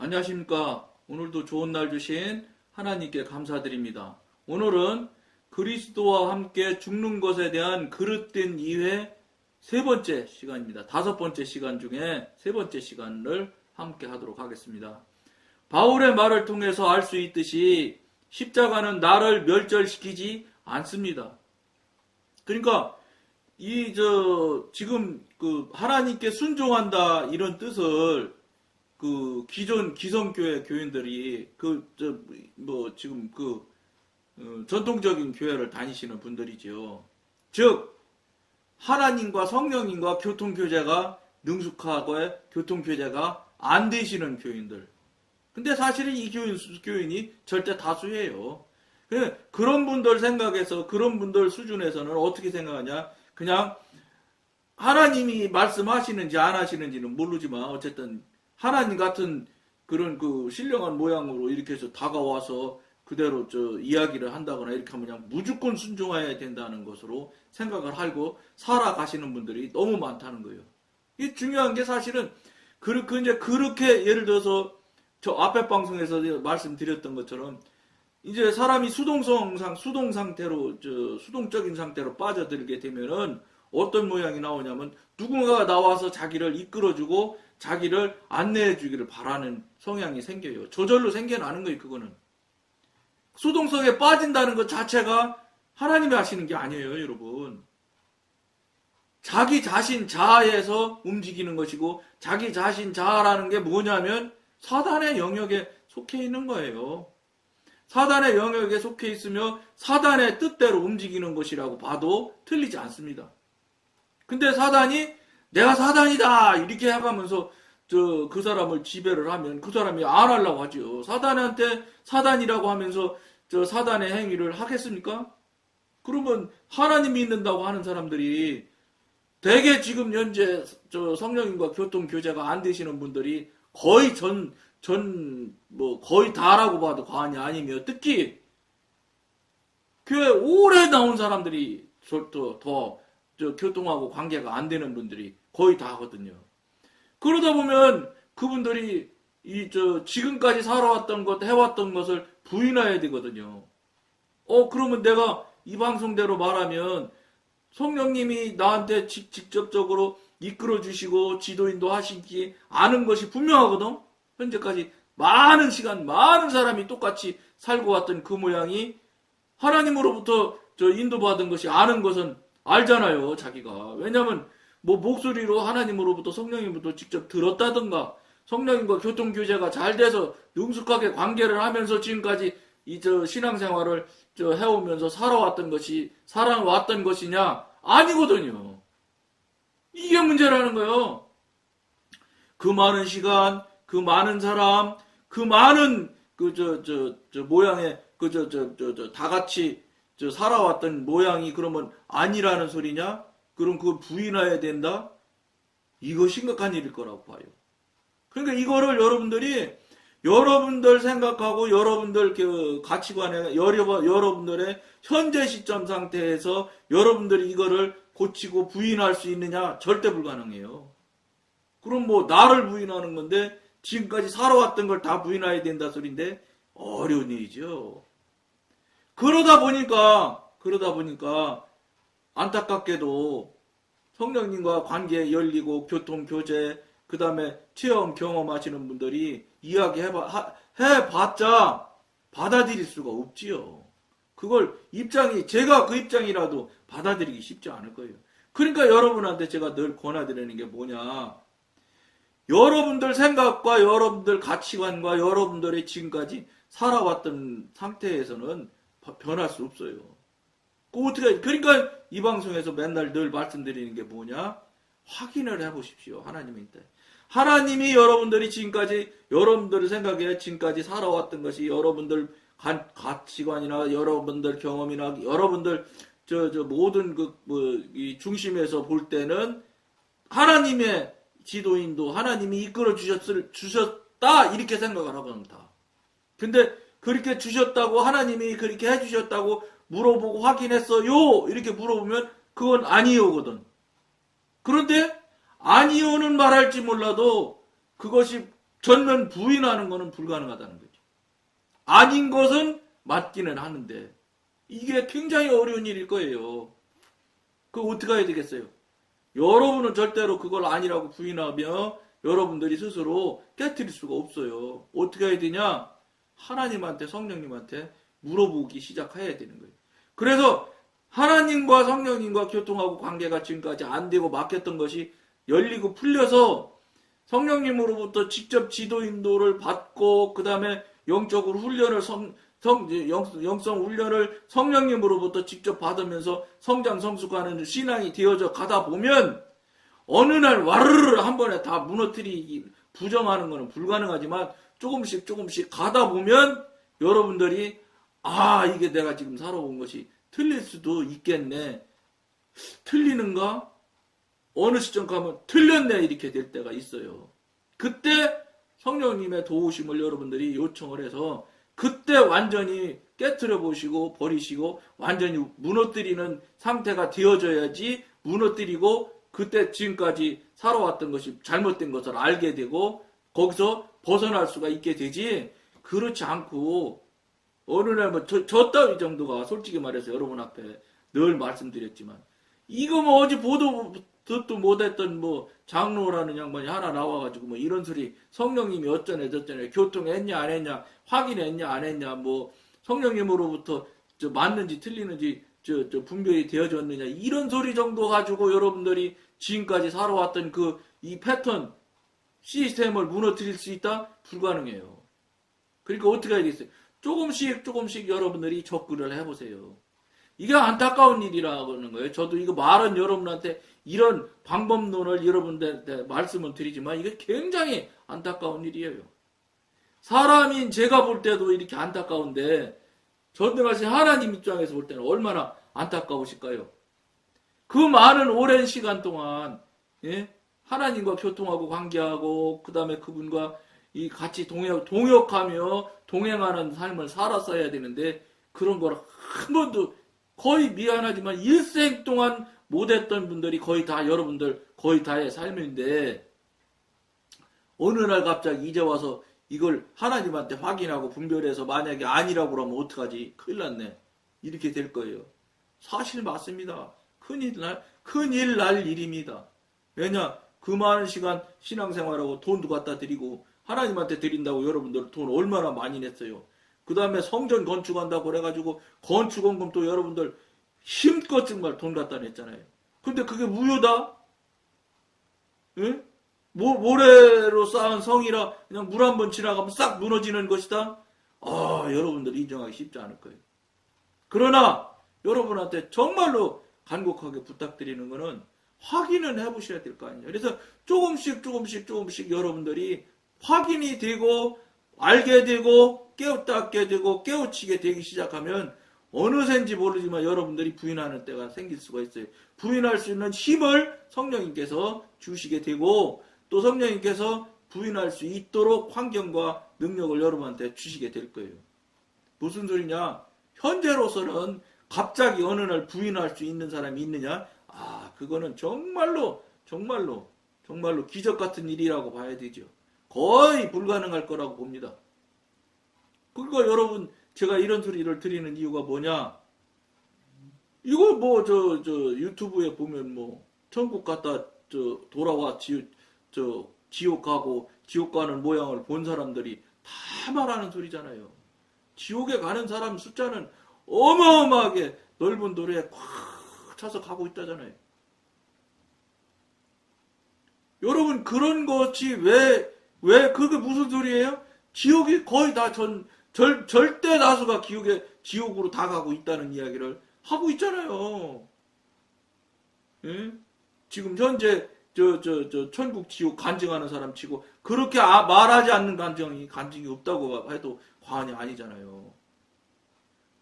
안녕하십니까. 오늘도 좋은 날 주신 하나님께 감사드립니다. 오늘은 그리스도와 함께 죽는 것에 대한 그릇된 이해 세 번째 시간입니다. 다섯 번째 시간 중에 세 번째 시간을 함께 하도록 하겠습니다. 바울의 말을 통해서 알 수 있듯이 십자가는 나를 멸절시키지 않습니다. 그러니까 지금 하나님께 순종한다 이런 뜻을 기존 기성교회 교인들이 전통적인 교회를 다니시는 분들이죠. 즉 하나님과 성령님과 교통교제가 능숙하고 교통교제가 안 되시는 교인들. 근데 사실은 이 교인이 절대 다수예요. 그런 분들 생각에서, 그런 분들 수준에서는 어떻게 생각하냐? 그냥 하나님이 말씀하시는지 안 하시는지는 모르지만 어쨌든 하나님 같은 그런 신령한 모양으로 이렇게 해서 다가와서 그대로 이야기를 한다거나 이렇게 하면 그냥 무조건 순종해야 된다는 것으로 생각을 하고 살아가시는 분들이 너무 많다는 거예요. 이 중요한 게 사실은 이제 그렇게 예를 들어서 저 앞에 방송에서 말씀드렸던 것처럼 이제 사람이 수동적인 상태로 빠져들게 되면은 어떤 모양이 나오냐면 누군가가 나와서 자기를 이끌어주고 자기를 안내해주기를 바라는 성향이 생겨요. 저절로 생겨나는 거예요, 그거는. 수동성에 빠진다는 것 자체가 하나님이 하시는 게 아니에요, 여러분. 자기 자신 자아에서 움직이는 것이고, 자기 자신 자아라는 게 뭐냐면 사단의 영역에 속해 있는 거예요. 사단의 영역에 속해 있으며 사단의 뜻대로 움직이는 것이라고 봐도 틀리지 않습니다. 근데 사단이 내가 사단이다 이렇게 해가면서 그 사람을 지배를 하면 그 사람이 안 하려고 하죠. 사단한테 사단이라고 하면서 사단의 행위를 하겠습니까? 그러면 하나님 믿는다고 하는 사람들이 대개 지금 현재 성령님과 교통교제가 안 되시는 분들이 거의 거의 다라고 봐도 과언이 아니며 특히 교회 오래 나온 사람들이 더 교통하고 관계가 안 되는 분들이 거의 다 하거든요. 그러다 보면 그분들이 지금까지 살아왔던 것, 해왔던 것을 부인해야 되거든요. 그러면 내가 이 방송대로 말하면 성령님이 나한테 직접적으로 이끌어 주시고 지도인도 하시기 아는 것이 분명하거든. 현재까지 많은 시간, 많은 사람이 똑같이 살고 왔던 그 모양이 하나님으로부터 인도받은 것이 아는 것은 알잖아요, 자기가. 왜냐면 목소리로 하나님으로부터 성령님부터 직접 들었다든가 성령님과 교통교제가 잘 돼서 능숙하게 관계를 하면서 지금까지 신앙생활을 해오면서 살아왔던 것이냐? 아니거든요. 이게 문제라는 거예요. 그 많은 시간, 그 많은 사람, 그 많은 모양의 다 같이 살아왔던 모양이 그러면 아니라는 소리냐? 그럼 그걸 부인해야 된다? 이거 심각한 일일 거라고 봐요. 그러니까 이거를 여러분들 생각하고 여러분들 가치관에 여러분들의 현재 시점 상태에서 여러분들이 이거를 고치고 부인할 수 있느냐? 절대 불가능해요. 그럼 나를 부인하는 건데 지금까지 살아왔던 걸 다 부인해야 된다 소린데 어려운 일이죠. 그러다 보니까 안타깝게도 성령님과 관계 열리고 교통 교제 그 다음에 체험 경험하시는 분들이 해봤자 받아들일 수가 없지요. 그걸 제가 그 입장이라도 받아들이기 쉽지 않을 거예요. 그러니까 여러분한테 제가 늘 권해드리는 게 뭐냐. 여러분들 생각과 여러분들 가치관과 여러분들의 지금까지 살아왔던 상태에서는 변할 수 없어요. 그러니까 이 방송에서 맨날 늘 말씀드리는 게 뭐냐? 확인을 해보십시오. 하나님한테. 하나님이 여러분들이 지금까지 여러분들 생각에 지금까지 살아왔던 것이 여러분들 가치관이나 여러분들 경험이나 여러분들 모든 이 중심에서 볼 때는 하나님의 지도인도 하나님이 이끌어 주셨다 이렇게 생각을 하거든 다. 근데 그렇게 주셨다고 하나님이 그렇게 해주셨다고 물어보고 확인했어요 이렇게 물어보면 그건 아니요거든. 그런데 아니요는 말할지 몰라도 그것이 전면 부인하는 것은 불가능하다는 거죠. 아닌 것은 맞기는 하는데 이게 굉장히 어려운 일일 거예요. 그거 어떻게 해야 되겠어요? 여러분은 절대로 그걸 아니라고 부인하며 여러분들이 스스로 깨트릴 수가 없어요. 어떻게 해야 되냐? 하나님한테, 성령님한테 물어보기 시작해야 되는 거예요. 그래서 하나님과 성령님과 교통하고 관계가 지금까지 안 되고 막혔던 것이 열리고 풀려서 성령님으로부터 직접 지도 인도를 받고 그 다음에 영적으로 훈련을 영성 훈련을 성령님으로부터 직접 받으면서 성장 성숙하는 신앙이 되어져 가다 보면 어느 날 와르르 한 번에 다 무너뜨리기 부정하는 것은 불가능하지만 조금씩 가다 보면 여러분들이 이게 내가 지금 살아온 것이 틀릴 수도 있겠네. 틀리는가? 어느 시점 가면 틀렸네 이렇게 될 때가 있어요. 그때 성령님의 도우심을 여러분들이 요청을 해서 그때 완전히 깨트려 보시고 버리시고 완전히 무너뜨리는 상태가 되어져야지 무너뜨리고 그때 지금까지 살아왔던 것이 잘못된 것을 알게 되고 거기서 벗어날 수가 있게 되지 그렇지 않고 어느 날 저 따위 정도가 솔직히 말해서 여러분 앞에 늘 말씀드렸지만 이거 어제 보도 듣도 못했던 장로라는 양반이 하나 나와가지고 이런 소리 성령님이 어쩌네 저쩌네 교통했냐 안 했냐 확인했냐 안 했냐 성령님으로부터 맞는지 틀리는지 분별이 되어졌느냐 이런 소리 정도 가지고 여러분들이 지금까지 살아왔던 이 패턴 시스템을 무너뜨릴 수 있다? 불가능해요. 그러니까 어떻게 해야겠어요? 조금씩 여러분들이 접근을 해보세요. 이게 안타까운 일이라고 하는 거예요. 저도 이거 말은 여러분한테 이런 방법론을 여러분들한테 말씀을 드리지만 이게 굉장히 안타까운 일이에요. 사람인 제가 볼 때도 이렇게 안타까운데 전능하신 하나님 입장에서 볼 때는 얼마나 안타까우실까요? 그 많은 오랜 시간 동안 하나님과 교통하고 관계하고 그 다음에 그분과 같이 동역하며 동행하는 삶을 살았어야 되는데 그런 걸 한 번도 거의 미안하지만 일생 동안 못했던 분들이 거의 다 여러분들 거의 다의 삶인데 어느 날 갑자기 이제 와서 이걸 하나님한테 확인하고 분별해서 만약에 아니라고 그러면 어떡하지? 큰일 났네. 이렇게 될 거예요. 사실 맞습니다. 큰일 날 일입니다. 왜냐? 그 많은 시간 신앙생활하고 돈도 갖다 드리고 하나님한테 드린다고 여러분들 돈 얼마나 많이 냈어요. 그 다음에 성전 건축한다고 그래가지고 건축원금 또 여러분들 힘껏 정말 돈 갖다 냈잖아요. 근데 그게 무효다? 응? 모래로 쌓은 성이라 그냥 물 한 번 지나가면 싹 무너지는 것이다? 여러분들 인정하기 쉽지 않을 거예요. 그러나 여러분한테 정말로 간곡하게 부탁드리는 거는 확인은 해보셔야 될 거 아니에요. 그래서 조금씩 여러분들이 확인이 되고 알게 되고 깨우치게 되고 깨우치게 되기 시작하면 어느샌지 모르지만 여러분들이 부인하는 때가 생길 수가 있어요. 부인할 수 있는 힘을 성령님께서 주시게 되고 또 성령님께서 부인할 수 있도록 환경과 능력을 여러분한테 주시게 될 거예요. 무슨 소리냐? 현재로서는 갑자기 어느 날 부인할 수 있는 사람이 있느냐? 그거는 정말로 기적 같은 일이라고 봐야 되죠. 거의 불가능할 거라고 봅니다. 그러니까 여러분 제가 이런 소리를 드리는 이유가 뭐냐? 이거 유튜브에 보면 천국 갔다 돌아와 지옥 가고 지옥 가는 모양을 본 사람들이 다 말하는 소리잖아요. 지옥에 가는 사람 숫자는 어마어마하게 넓은 도로에 꽉 차서 가고 있다잖아요. 여러분 그런 것이 왜 그게 무슨 소리예요? 지옥이 거의 다 절대 다수가 지옥으로 다 가고 있다는 이야기를 하고 있잖아요. 예? 지금 현재 천국 지옥 간증하는 사람 치고 그렇게 말하지 않는 간증이 없다고 해도 과언이 아니잖아요.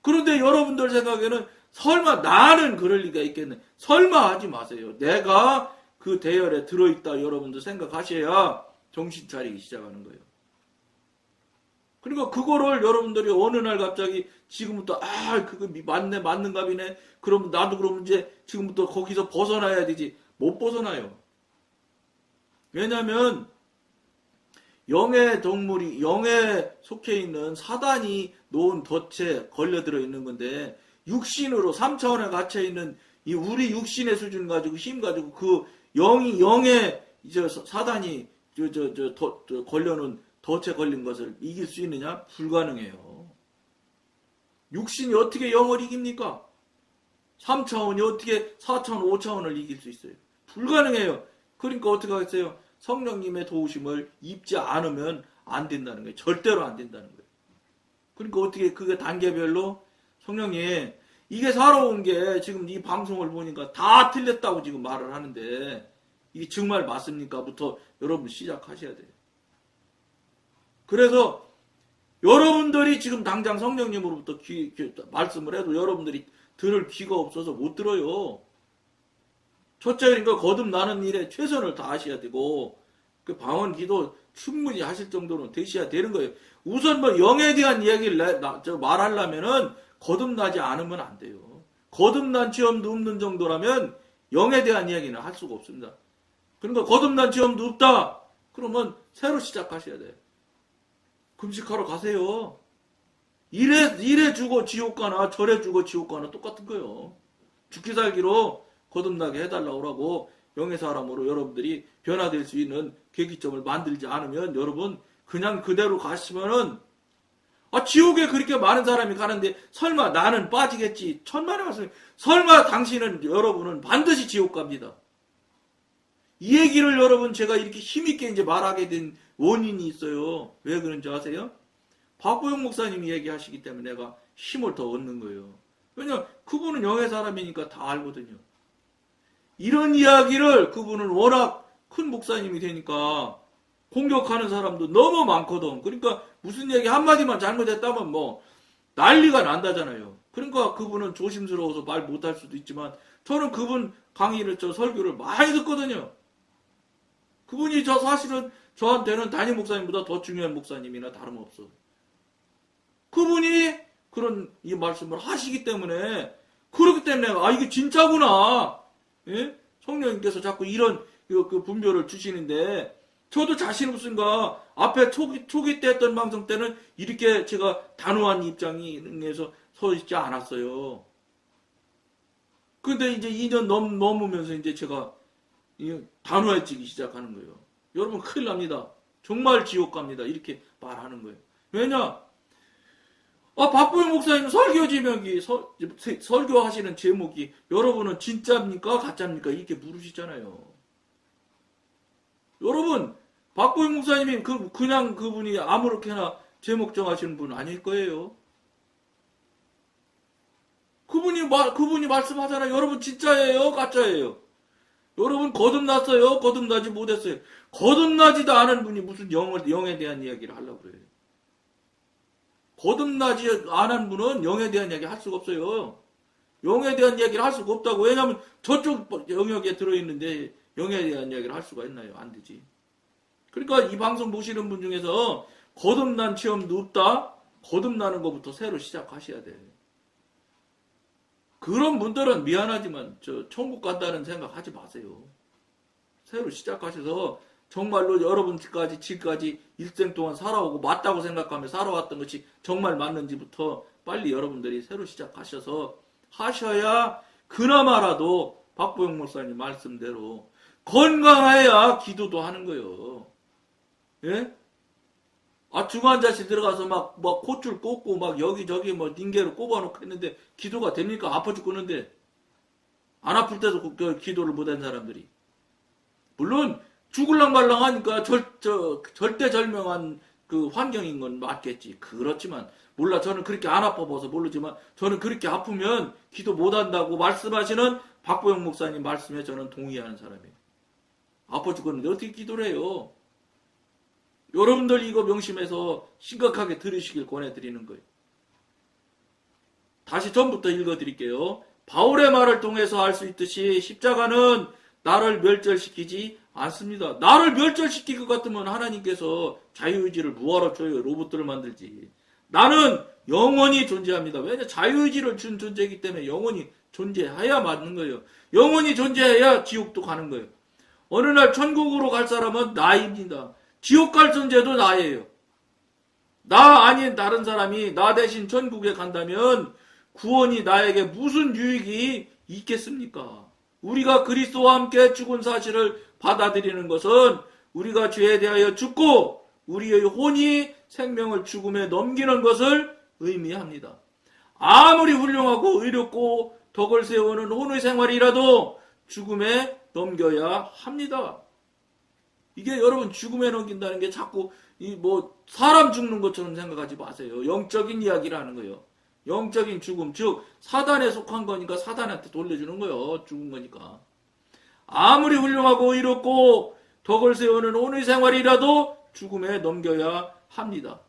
그런데 여러분들 생각에는 설마 나는 그럴 리가 있겠네. 설마 하지 마세요. 내가 그 대열에 들어있다 여러분들 생각하셔야 정신 차리기 시작하는 거예요. 그러니까 그거를 여러분들이 어느 날 갑자기 지금부터 그거 맞는갑이네. 그러면 나도 그러면 이제 지금부터 거기서 벗어나야 되지. 못 벗어나요. 왜냐하면 영의 동물이, 영에 속해 있는 사단이 놓은 덫에 걸려들어 있는 건데, 육신으로 3차원에 갇혀 있는 이 우리 육신의 수준 가지고 힘 가지고 그 영의 사단이 걸려놓은 덫에 걸린 것을 이길 수 있느냐? 불가능해요. 육신이 어떻게 영을 이깁니까? 3차원이 어떻게 4차원, 5차원을 이길 수 있어요? 불가능해요. 그러니까 어떻게 하겠어요? 성령님의 도우심을 입지 않으면 안 된다는 거예요. 절대로 안 된다는 거예요. 그러니까 어떻게 그게 단계별로 성령님 이게 살아온 게 지금 이 방송을 보니까 다 틀렸다고 지금 말을 하는데 이게 정말 맞습니까? 부터 여러분 시작하셔야 돼요. 그래서 여러분들이 지금 당장 성령님으로부터 말씀을 해도 여러분들이 들을 귀가 없어서 못 들어요. 첫째, 그러니까 거듭나는 일에 최선을 다하셔야 되고, 그 방언 기도 충분히 하실 정도는 되셔야 되는 거예요. 우선 뭐 영에 대한 이야기를 말하려면은 거듭나지 않으면 안 돼요. 거듭난 체험도 없는 정도라면 영에 대한 이야기는 할 수가 없습니다. 그러니까 거듭난 체험도 없다. 그러면 새로 시작하셔야 돼요. 금식하러 가세요. 이래 주고 지옥 가나 저래 주고 지옥 가나 똑같은 거예요. 죽기 살기로 거듭나게 해달라고 하고 영의 사람으로 여러분들이 변화될 수 있는 계기점을 만들지 않으면 여러분 그냥 그대로 가시면은 지옥에 그렇게 많은 사람이 가는데 설마 나는 빠지겠지. 천만의 말씀. 설마 당신은 여러분은 반드시 지옥 갑니다. 이 얘기를 여러분 제가 이렇게 힘있게 이제 말하게 된 원인이 있어요. 왜 그런지 아세요? 박보영 목사님이 얘기하시기 때문에 내가 힘을 더 얻는 거예요. 왜냐면 그분은 영의 사람이니까 다 알거든요. 이런 이야기를 그분은 워낙 큰 목사님이 되니까 공격하는 사람도 너무 많거든. 그러니까 무슨 얘기 한마디만 잘못했다면 뭐 난리가 난다잖아요. 그러니까 그분은 조심스러워서 말 못할 수도 있지만 저는 그분 강의를 설교를 많이 듣거든요. 그분이 사실은 저한테는 담임 목사님보다 더 중요한 목사님이나 다름없어. 그분이 그런 이 말씀을 하시기 때문에 그렇기 때문에 이게 진짜구나. 예? 성령님께서 자꾸 이런 그 분별을 주시는데 저도 자신 없으니까 앞에 초기 때 했던 방송 때는 이렇게 제가 단호한 입장에서 서 있지 않았어요. 근데 이제 2년 넘으면서 이제 제가 단호해지기 시작하는 거예요. 여러분 큰일 납니다. 정말 지옥 갑니다. 이렇게 말하는 거예요. 왜냐? 박보영 목사님 설교 제목이 설교하시는 제목이 여러분은 진짜입니까? 가짜입니까? 이렇게 물으시잖아요. 여러분 박보영 목사님이 그냥 그분이 아무렇게나 제목 정하시는 분 아닐 거예요. 그분이 말씀하잖아요. 여러분 진짜예요? 가짜예요? 여러분 거듭났어요? 거듭나지 못했어요? 거듭나지도 않은 분이 무슨 영에 대한 이야기를 하려고 그래요. 거듭나지 않은 분은 영에 대한 이야기 할 수가 없어요. 영에 대한 이야기를 할 수가 없다고. 왜냐하면 저쪽 영역에 들어있는데 영에 대한 이야기를 할 수가 있나요? 안 되지. 그러니까 이 방송 보시는 분 중에서 거듭난 체험도 없다? 거듭나는 것부터 새로 시작하셔야 돼. 그런 분들은 미안하지만 천국 간다는 생각 하지 마세요. 새로 시작하셔서 정말로 여러분까지 지금까지 일생 동안 살아오고 맞다고 생각하며 살아왔던 것이 정말 맞는지부터 빨리 여러분들이 새로 시작하셔서 하셔야 그나마라도 박보영 목사님 말씀대로 건강해야 기도도 하는 거예요. 예? 중환자실 들어가서 막 콧줄 꽂고 막 여기저기 닌게로 꼽아놓고 했는데 기도가 됩니까? 아파 죽겠는데. 안 아플 때도 기도를 못한 사람들이. 물론 죽을랑 말랑 하니까 절대절명한 그 환경인 건 맞겠지. 그렇지만 몰라. 저는 그렇게 안 아파봐서 모르지만 저는 그렇게 아프면 기도 못한다고 말씀하시는 박보영 목사님 말씀에 저는 동의하는 사람이에요. 아파 죽었는데 어떻게 기도를 해요? 여러분들 이거 명심해서 심각하게 들으시길 권해드리는 거예요. 다시 전부터 읽어드릴게요. 바울의 말을 통해서 알 수 있듯이 십자가는 나를 멸절시키지 않습니다. 나를 멸절시킬 것 같으면 하나님께서 자유의지를 뭐하러 줘요? 로봇들을 만들지. 나는 영원히 존재합니다. 왜냐? 자유의지를 준 존재이기 때문에 영원히 존재해야 맞는 거예요. 영원히 존재해야 지옥도 가는 거예요. 어느 날 천국으로 갈 사람은 나입니다. 지옥 갈 존재도 나예요. 나 아닌 다른 사람이 나 대신 천국에 간다면 구원이 나에게 무슨 유익이 있겠습니까? 우리가 그리스도와 함께 죽은 사실을 받아들이는 것은 우리가 죄에 대하여 죽고 우리의 혼이 생명을 죽음에 넘기는 것을 의미합니다. 아무리 훌륭하고 의롭고 덕을 세우는 혼의 생활이라도 죽음에 넘겨야 합니다. 이게 여러분 죽음에 넘긴다는 게 자꾸 사람 죽는 것처럼 생각하지 마세요. 영적인 이야기를 하는 거예요. 영적인 죽음, 즉 사단에 속한 거니까 사단한테 돌려주는 거예요. 죽은 거니까. 아무리 훌륭하고 의롭고 덕을 세우는 혼의 생활이라도 죽음에 넘겨야 합니다.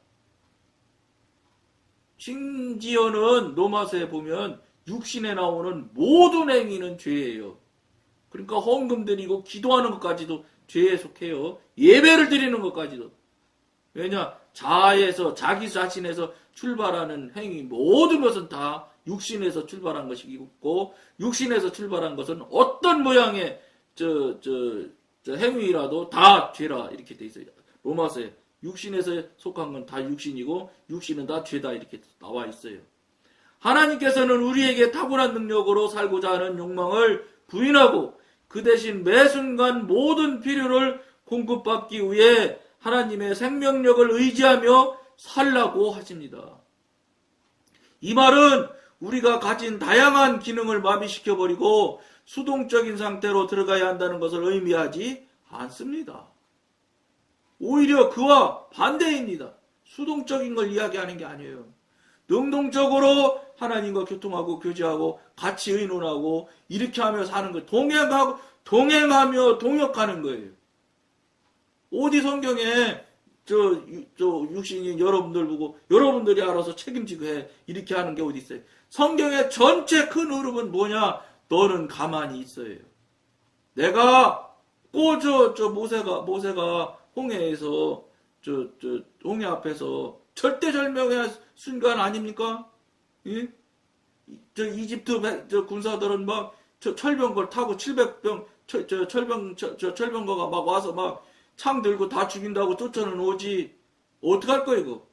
심지어는 로마서에 보면 육신에 나오는 모든 행위는 죄예요. 그러니까 헌금 드리고 기도하는 것까지도 죄에 속해요. 예배를 드리는 것까지도. 왜냐? 자아에서 자기 자신에서 출발하는 행위 모든 것은 다 육신에서 출발한 것이고 육신에서 출발한 것은 어떤 모양의 행위라도 다 죄라 이렇게 돼 있어요. 로마서에 육신에서 속한 건 다 육신이고 육신은 다 죄다 이렇게 나와 있어요. 하나님께서는 우리에게 탁월한 능력으로 살고자 하는 욕망을 부인하고 그 대신 매 순간 모든 필요를 공급받기 위해 하나님의 생명력을 의지하며 살라고 하십니다. 이 말은 우리가 가진 다양한 기능을 마비시켜버리고 수동적인 상태로 들어가야 한다는 것을 의미하지 않습니다. 오히려 그와 반대입니다. 수동적인 걸 이야기하는 게 아니에요. 능동적으로 하나님과 교통하고 교제하고 같이 의논하고 이렇게 하며 사는 거예요. 동행하며 동역하는 거예요. 어디 성경에 육신인 여러분들 보고 여러분들이 알아서 책임지고 해 이렇게 하는 게 어디 있어요? 성경의 전체 큰 흐름은 뭐냐? 너는 가만히 있어요. 내가 모세가 홍해에서 홍해 앞에서 절대절명의 순간 아닙니까? 예? 이집트 군사들은 막 철병거를 타고 700병 철병거가 막 와서 막 창 들고 다 죽인다고 쫓아는 오지. 어떡할 거야 이거?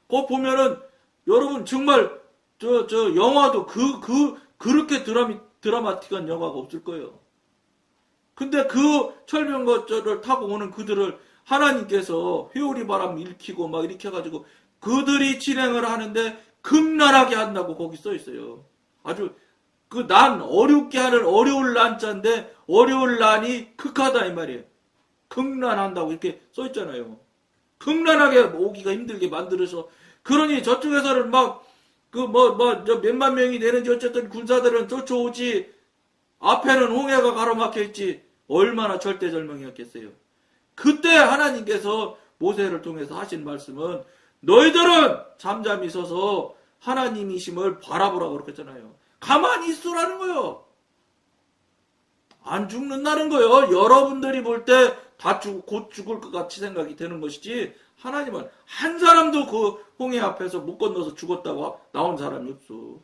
그거 보면은 여러분 정말 영화도 그렇게 드라마틱한 영화가 없을 거예요. 근데 그 철병거를 타고 오는 그들을 하나님께서 회오리 바람 일으키고 막 이렇게 해가지고 그들이 진행을 하는데 극난하게 한다고 거기 써 있어요. 아주 어렵게 하는 어려울 난자인데 어려울 난이 극하다 이 말이에요. 극난한다고 이렇게 써 있잖아요. 극난하게 오기가 힘들게 만들어서 그러니 저쪽에서는 막 몇만 명이 되는지 어쨌든 군사들은 쫓아오지 앞에는 홍해가 가로막혀 있지 얼마나 절대절명이었겠어요. 그때 하나님께서 모세를 통해서 하신 말씀은 너희들은 잠잠히 서서 하나님이심을 바라보라고 그랬잖아요. 가만히 있으라는 거예요. 안 죽는다는 거예요. 여러분들이 볼 때 다 곧 죽을 것 같이 생각이 되는 것이지 하나님은 한 사람도 그 홍해 앞에서 못 건너서 죽었다고 나온 사람이 없어.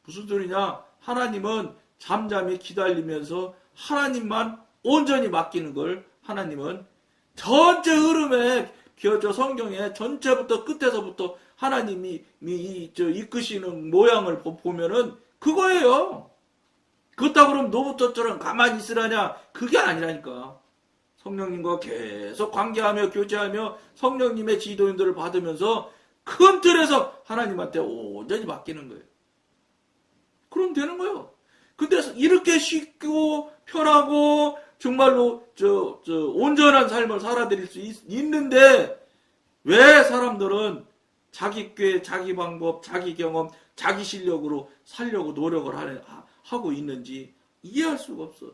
무슨 소리냐? 하나님은 잠잠히 기다리면서 하나님만 온전히 맡기는 걸 하나님은 전체 흐름에 성경의 전체부터 끝에서부터 하나님이 이끄시는 모양을 보면은 그거예요. 그렇다고 그러면 노부터처럼 가만히 있으라냐? 그게 아니라니까. 성령님과 계속 관계하며 교제하며 성령님의 지도인들을 받으면서 큰 틀에서 하나님한테 온전히 맡기는 거예요. 그럼 되는 거예요. 근데 이렇게 쉽고 편하고 정말로 온전한 삶을 살아드릴 수 있는데 왜 사람들은 자기 꾀, 자기 방법, 자기 경험, 자기 실력으로 살려고 노력을 하고 있는지 이해할 수가 없어요.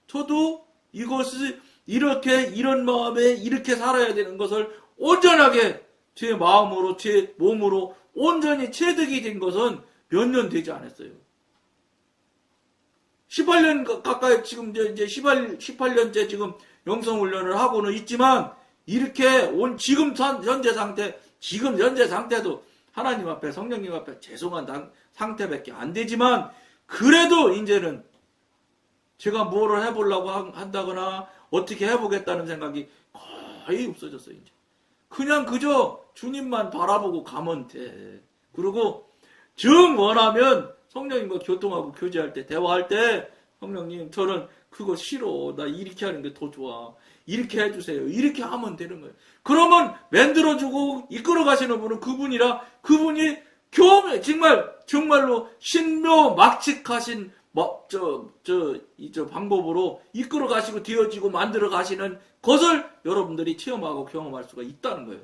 저도 이것을 이런 마음에 이렇게 살아야 되는 것을 온전하게 제 마음으로 제 몸으로 온전히 체득이 된 것은 몇 년 되지 않았어요. 18년 가까이 지금 이제 18년째 지금 영성훈련을 하고는 있지만 이렇게 지금 현재 상태도 하나님 앞에 성령님 앞에 죄송한 상태밖에 안 되지만 그래도 이제는 제가 뭐를 해보려고 한다거나 어떻게 해보겠다는 생각이 거의 없어졌어요. 이제 그냥 그저 주님만 바라보고 가면 돼. 그리고 정 원하면 성령님과 교통하고 교제할 때, 대화할 때, 성령님 저는 그거 싫어. 나 이렇게 하는 게 더 좋아. 이렇게 해주세요. 이렇게 하면 되는 거예요. 그러면 만들어주고 이끌어 가시는 분은 그분이라, 그분이 정말로 신묘막측하신 방법으로 이끌어 가시고 되어지고 만들어 가시는 것을 여러분들이 체험하고 경험할 수가 있다는 거예요.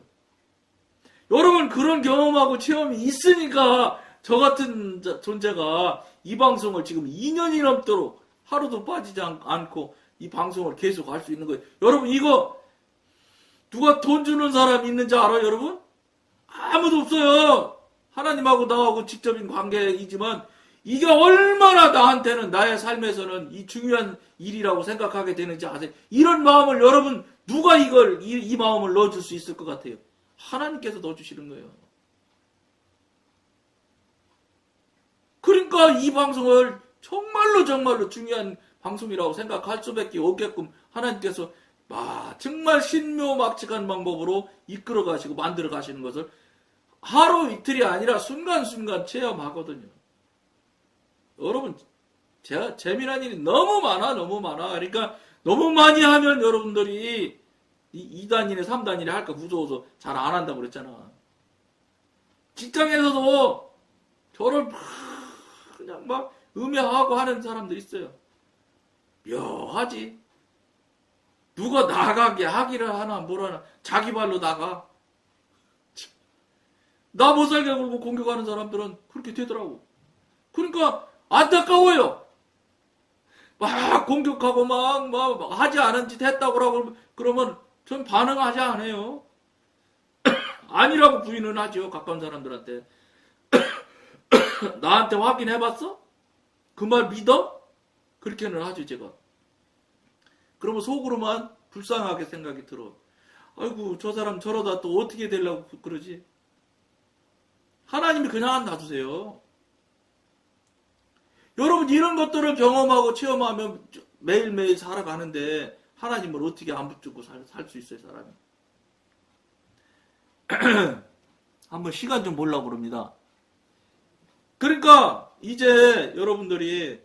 여러분, 그런 경험하고 체험이 있으니까 저 같은 존재가 이 방송을 지금 2년이 넘도록 하루도 빠지지 않고 이 방송을 계속 할 수 있는 거예요. 여러분, 이거 누가 돈 주는 사람 있는지 알아요, 여러분? 아무도 없어요. 하나님하고 나하고 직접인 관계이지만 이게 얼마나 나한테는, 나의 삶에서는 이 중요한 일이라고 생각하게 되는지 아세요? 이런 마음을 여러분, 누가 이 마음을 넣어줄 수 있을 것 같아요? 하나님께서 넣어주시는 거예요. 그러니까 이 방송을 정말로 중요한 방송이라고 생각할 수밖에 없게끔 하나님께서 정말 신묘막측한 방법으로 이끌어 가시고 만들어 가시는 것을 하루 이틀이 아니라 순간순간 체험하거든요. 여러분, 제가 재미난 일이 너무 많아. 그러니까 너무 많이 하면 여러분들이 2단이네 3단이네 할까 무서워서 잘 안 한다고 그랬잖아. 직장에서도 저를 그냥 음해하고 하는 사람들 있어요. 묘하지. 누가 나가게 하기를 하나 뭐라나 자기 발로 나가. 나 못 살게 굴고 공격하는 사람들은 그렇게 되더라고. 그러니까 안타까워요. 막 공격하고 막 하지 않은 짓 했다고 그러면 전 반응하지 않아요. 아니라고 부인은 하죠. 가까운 사람들한테. 나한테 확인해봤어? 그 말 믿어? 그렇게는 하죠, 제가. 그러면 속으로만 불쌍하게 생각이 들어. 아이고, 저 사람 저러다 또 어떻게 되려고 그러지? 하나님이 그냥 놔두세요. 여러분, 이런 것들을 경험하고 체험하면 매일매일 살아가는데 하나님을 어떻게 안 붙잡고 살 수 있어요, 사람이? 한번 시간 좀 보려고 그럽니다. 그러니까 이제 여러분들이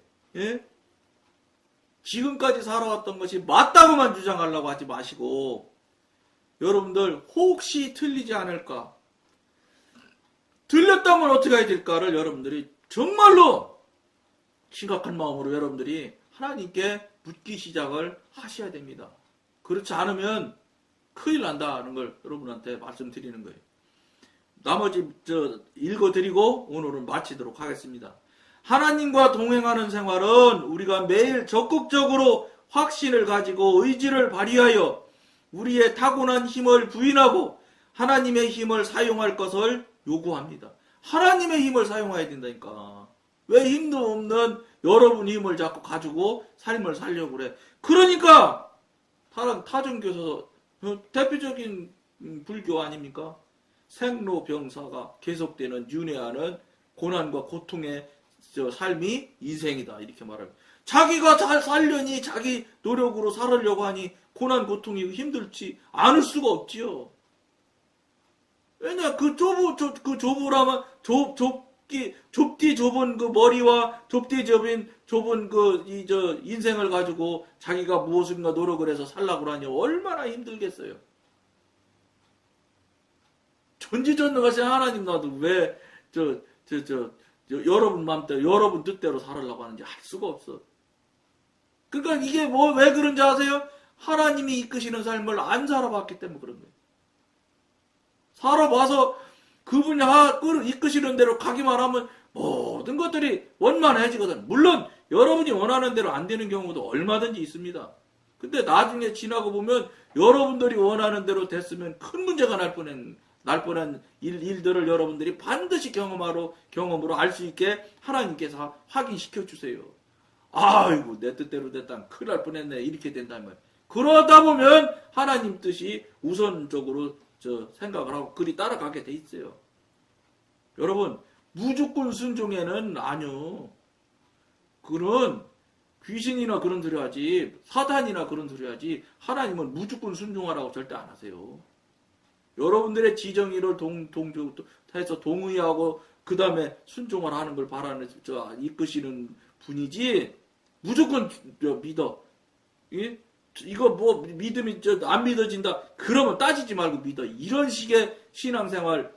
지금까지 살아왔던 것이 맞다고만 주장하려고 하지 마시고, 여러분들 혹시 틀리지 않을까, 틀렸다면 어떻게 해야 될까를 여러분들이 정말로 심각한 마음으로 여러분들이 하나님께 묻기 시작을 하셔야 됩니다. 그렇지 않으면 큰일 난다는 걸 여러분한테 말씀드리는 거예요. 나머지 읽어드리고 오늘은 마치도록 하겠습니다. 하나님과 동행하는 생활은 우리가 매일 적극적으로 확신을 가지고 의지를 발휘하여 우리의 타고난 힘을 부인하고 하나님의 힘을 사용할 것을 요구합니다. 하나님의 힘을 사용해야 된다니까. 왜 힘도 없는 여러분 힘을 자꾸 가지고 삶을 살려고 그래. 그러니까 타종교에서 대표적인 불교 아닙니까? 생로병사가 계속되는 윤회하는 고난과 고통의 삶이 인생이다, 이렇게 말합니다. 자기가 잘 살려니 자기 노력으로 살으려고 하니 고난 고통이 힘들지 않을 수가 없지요. 왜냐, 좁으라면 좁디 좁은 그 머리와 좁디 좁은 그 인생을 가지고 자기가 무엇인가 노력을 해서 살라고 하니 얼마나 힘들겠어요. 전지전능하신 하나님 나도 왜 여러분 맘대로 여러분 뜻대로 살으려고 하는지 알 수가 없어. 그러니까 이게 왜 그런지 아세요? 하나님이 이끄시는 삶을 안 살아봤기 때문에 그런 거예요. 살아봐서 그분이 이끄시는 대로 가기만 하면 모든 것들이 원만해지거든. 물론 여러분이 원하는 대로 안 되는 경우도 얼마든지 있습니다. 근데 나중에 지나고 보면 여러분들이 원하는 대로 됐으면 큰 문제가 날 뻔한 일들을 여러분들이 반드시 경험으로 알 수 있게 하나님께서 확인시켜 주세요. 아이고, 내 뜻대로 됐다, 큰일 날 뻔했네, 이렇게 된다면. 그러다 보면 하나님 뜻이 우선적으로 생각을 하고 그리 따라가게 돼 있어요. 여러분, 무조건 순종에는 아니요. 그는 귀신이나 그런 소리 하지, 사단이나 그런 소리 하지, 하나님은 무조건 순종하라고 절대 안 하세요. 여러분들의 지정의를 해서 동의하고, 그 다음에 순종을 하는 걸 이끄시는 분이지, 무조건 믿어. 예? 이거 뭐 믿음이 안 믿어진다. 그러면 따지지 말고 믿어. 이런 식의 신앙생활.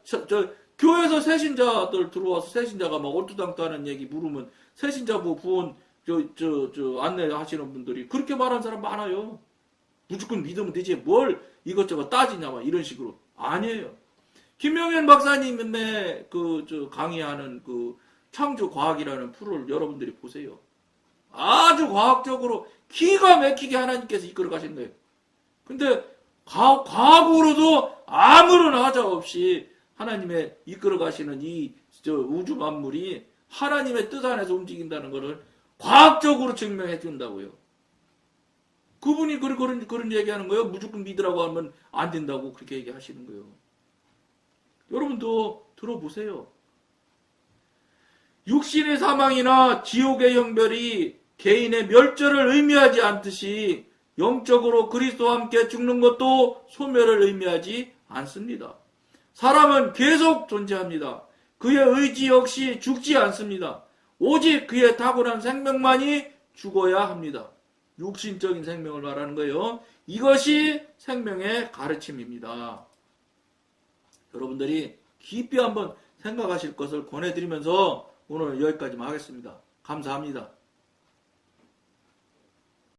교회에서 새신자들 들어와서 새신자가 막 얼토당토하는 얘기 물으면 새신자부 부원 안내하시는 분들이 그렇게 말하는 사람 많아요. 무조건 믿으면 되지. 뭘 이것저것 따지냐 막 이런 식으로. 아니에요. 김명현 박사님의 강의하는 창조과학이라는 프로를 여러분들이 보세요. 아주 과학적으로 기가 막히게 하나님께서 이끌어 가신 거예요. 근데 과학으로도 아무런 하자 없이 하나님의 이끌어 가시는 이 우주 만물이 하나님의 뜻 안에서 움직인다는 것을 과학적으로 증명해 준다고요. 그분이 그런 얘기하는 거예요. 무조건 믿으라고 하면 안 된다고 그렇게 얘기하시는 거예요. 여러분도 들어보세요. 육신의 사망이나 지옥의 형벌이 개인의 멸절을 의미하지 않듯이 영적으로 그리스도와 함께 죽는 것도 소멸을 의미하지 않습니다. 사람은 계속 존재합니다. 그의 의지 역시 죽지 않습니다. 오직 그의 탁월한 생명만이 죽어야 합니다. 육신적인 생명을 말하는 거예요. 이것이 생명의 가르침입니다. 여러분들이 깊이 한번 생각하실 것을 권해드리면서 오늘 여기까지만 하겠습니다. 감사합니다.